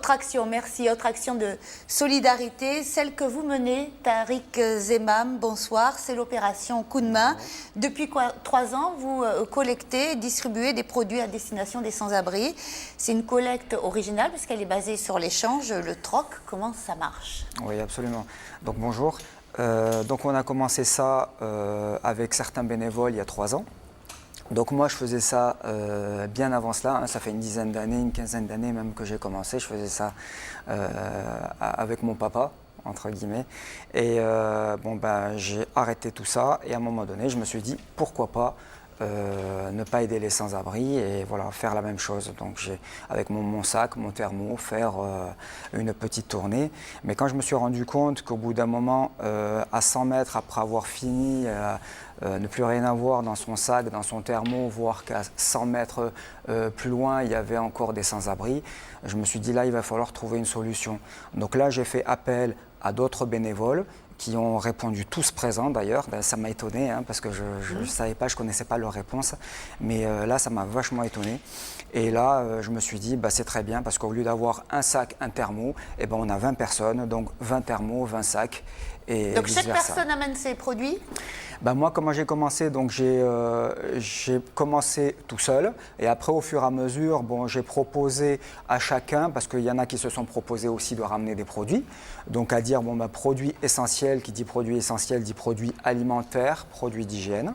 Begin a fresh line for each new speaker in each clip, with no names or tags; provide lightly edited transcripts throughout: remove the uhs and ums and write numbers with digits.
Autre action, merci. Autre action de solidarité, celle que vous menez, Tariq Zemam, bonsoir, c'est l'opération Coup de main. Depuis 3 ans, vous collectez et distribuez des produits à destination des sans-abri. C'est une collecte originale puisqu'elle est basée sur l'échange, le troc. Comment ça marche?
Oui, absolument. Donc bonjour. Donc on a commencé ça avec certains bénévoles il y a 3 ans. Donc moi je faisais ça bien avant cela, hein, ça fait une dizaine d'années, une quinzaine d'années même que j'ai commencé, je faisais ça avec mon papa, entre guillemets. Et j'ai arrêté tout ça et à un moment donné je me suis dit pourquoi pas ne pas aider les sans-abri et voilà, faire la même chose. Donc j'ai, avec mon sac, mon thermo, faire une petite tournée. Mais quand je me suis rendu compte qu'au bout d'un moment, à 100 mètres après avoir fini, ne plus rien avoir dans son sac, dans son thermo, voire qu'à 100 mètres plus loin, il y avait encore des sans-abri, je me suis dit là, il va falloir trouver une solution. Donc là, j'ai fait appel à d'autres bénévoles qui ont répondu tous présents d'ailleurs. Ben, ça m'a étonné hein, parce que je ne savais pas, je ne connaissais pas leurs réponses. Mais là, ça m'a vachement étonné. Et là, je me suis dit, bah, c'est très bien parce qu'au lieu d'avoir un sac, un thermo, eh ben, on a 20 personnes, donc 20 thermos, 20 sacs. Et
donc chaque personne amène ses produits?
Ben moi, comment j'ai commencé? Donc j'ai commencé tout seul et après, au fur et à mesure, bon, j'ai proposé à chacun, parce qu'il y en a qui se sont proposés aussi de ramener des produits, donc à dire, bon, ben, produit essentiel, qui dit produit essentiel, dit produit alimentaire, produit d'hygiène.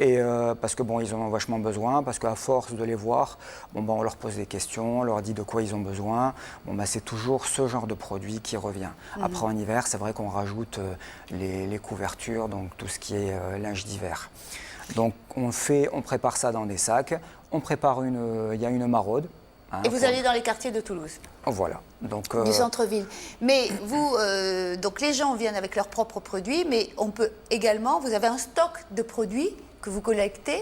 Et parce que bon, ils en ont vachement besoin, parce qu'à force de les voir, bon, ben, on leur pose des questions, on leur dit de quoi ils ont besoin. Bon, ben, c'est toujours ce genre de produit qui revient. Après, en hiver, c'est vrai qu'on rajoute les couvertures, donc tout ce qui est linge d'hiver. Donc on prépare ça dans des sacs, on prépare il y a une maraude. Hein,
et vous allez dans les quartiers de Toulouse?
Voilà. Donc,
du centre-ville. Mais vous, donc les gens viennent avec leurs propres produits, mais on peut également, vous avez un stock de produits que vous collectez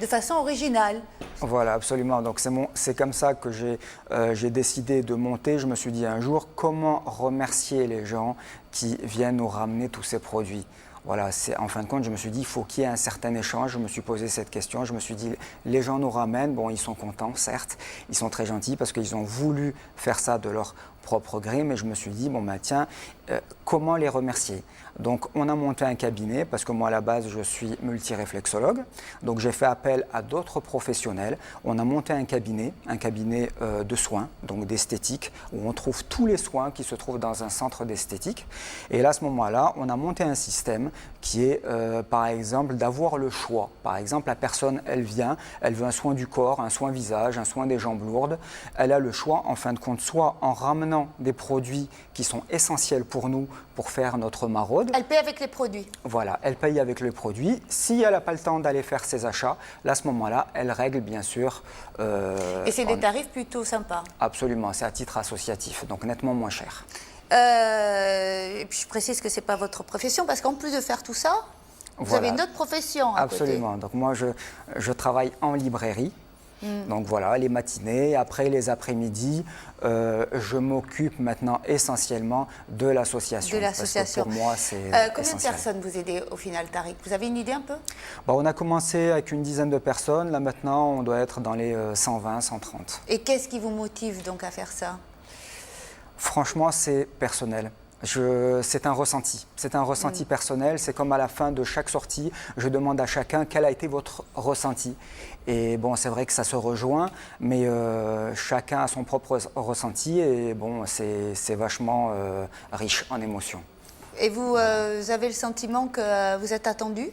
de façon originale.
Voilà, absolument. Donc c'est comme ça que j'ai décidé de monter. Je me suis dit un jour, comment remercier les gens qui viennent nous ramener tous ces produits? Voilà, en fin de compte, je me suis dit, il faut qu'il y ait un certain échange. Je me suis posé cette question. Je me suis dit, les gens nous ramènent. Bon, ils sont contents, certes. Ils sont très gentils parce qu'ils ont voulu faire ça de leur propre gré. Mais je me suis dit, bon, ben tiens, comment les remercier? Donc, on a monté un cabinet parce que moi, à la base, je suis multiréflexologue. Donc, j'ai fait appel à d'autres professionnels. On a monté un cabinet de soins, donc d'esthétique, où on trouve tous les soins qui se trouvent dans un centre d'esthétique. Et là, à ce moment-là, on a monté un système qui est, par exemple, d'avoir le choix. Par exemple, la personne, elle vient, elle veut un soin du corps, un soin visage, un soin des jambes lourdes. Elle a le choix, en fin de compte, soit en ramenant des produits qui sont essentiels pour nous, pour faire notre maraude.
Elle paye avec les produits.
Voilà, elle paye avec les produits. Si elle n'a pas le temps d'aller faire ses achats, là, à ce moment-là, elle règle, bien sûr.
Et c'est des tarifs plutôt sympas.
Absolument, c'est à titre associatif, donc nettement moins cher.
Et puis je précise que ce n'est pas votre profession, parce qu'en plus de faire tout ça, vous avez une autre profession à
Absolument.
côté.
Donc moi, je travaille en librairie. Donc voilà, les matinées, après les après-midi, je m'occupe maintenant essentiellement de l'association.
De l'association.
Pour moi, c'est
combien de personnes vous aidez au final, Tariq? Vous avez une idée un peu?
On a commencé avec une dizaine de personnes. Là maintenant, on doit être dans les 120, 130.
Et qu'est-ce qui vous motive donc à faire ça?
Franchement, c'est personnel. C'est un ressenti. C'est un ressenti personnel. C'est comme à la fin de chaque sortie, je demande à chacun quel a été votre ressenti. Et bon, c'est vrai que ça se rejoint, mais chacun a son propre ressenti et bon, c'est vachement riche en émotions.
Et vous avez le sentiment que vous êtes attendu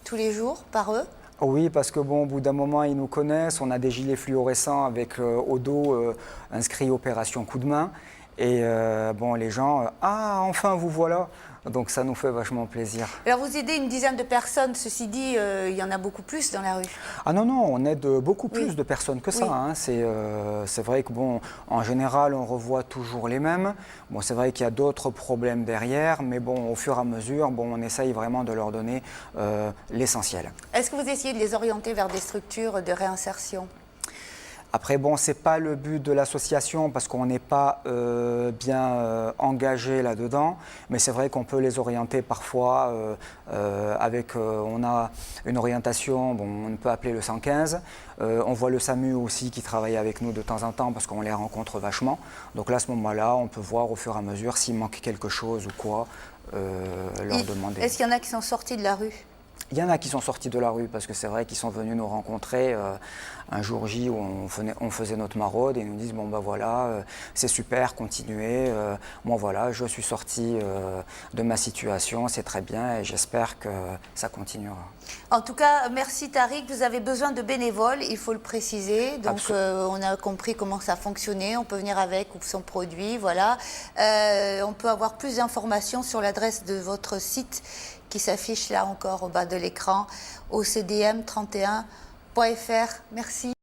tous les jours par eux?
Oui, parce que bon, au bout d'un moment, ils nous connaissent. On a des gilets fluorescents avec au dos inscrit Opération Coup de main. Et bon, les gens, ah, enfin vous voilà. Donc ça nous fait vachement plaisir.
Alors vous aidez une dizaine de personnes, ceci dit, il y en a beaucoup plus dans la rue.
Ah non, non, on aide beaucoup plus de personnes que ça.
Oui.
Hein. C'est vrai que bon, en général, on revoit toujours les mêmes. Bon, c'est vrai qu'il y a d'autres problèmes derrière, mais bon, au fur et à mesure, bon, on essaye vraiment de leur donner l'essentiel.
Est-ce que vous essayez de les orienter vers des structures de réinsertion?
Après, bon, ce n'est pas le but de l'association parce qu'on n'est pas bien engagé là-dedans, mais c'est vrai qu'on peut les orienter parfois on a une orientation, bon, on peut appeler le 115, on voit le SAMU aussi qui travaille avec nous de temps en temps parce qu'on les rencontre vachement. Donc là, à ce moment-là, on peut voir au fur et à mesure s'il manque quelque chose ou quoi, leur demander.
Est-ce qu'il y en a qui sont sortis de la rue?
Il y en a qui sont sortis de la rue parce que c'est vrai qu'ils sont venus nous rencontrer un jour J où on faisait notre maraude et ils nous disent bon ben voilà, c'est super, continuez, moi voilà, je suis sorti de ma situation, c'est très bien et j'espère que ça continuera.
En tout cas, merci Tariq, vous avez besoin de bénévoles, il faut le préciser, donc on a compris comment ça fonctionnait, on peut venir avec ou son produit, voilà. On peut avoir plus d'informations sur l'adresse de votre site qui s'affiche là encore au bas de l'écran, ocdm31.fr. Merci.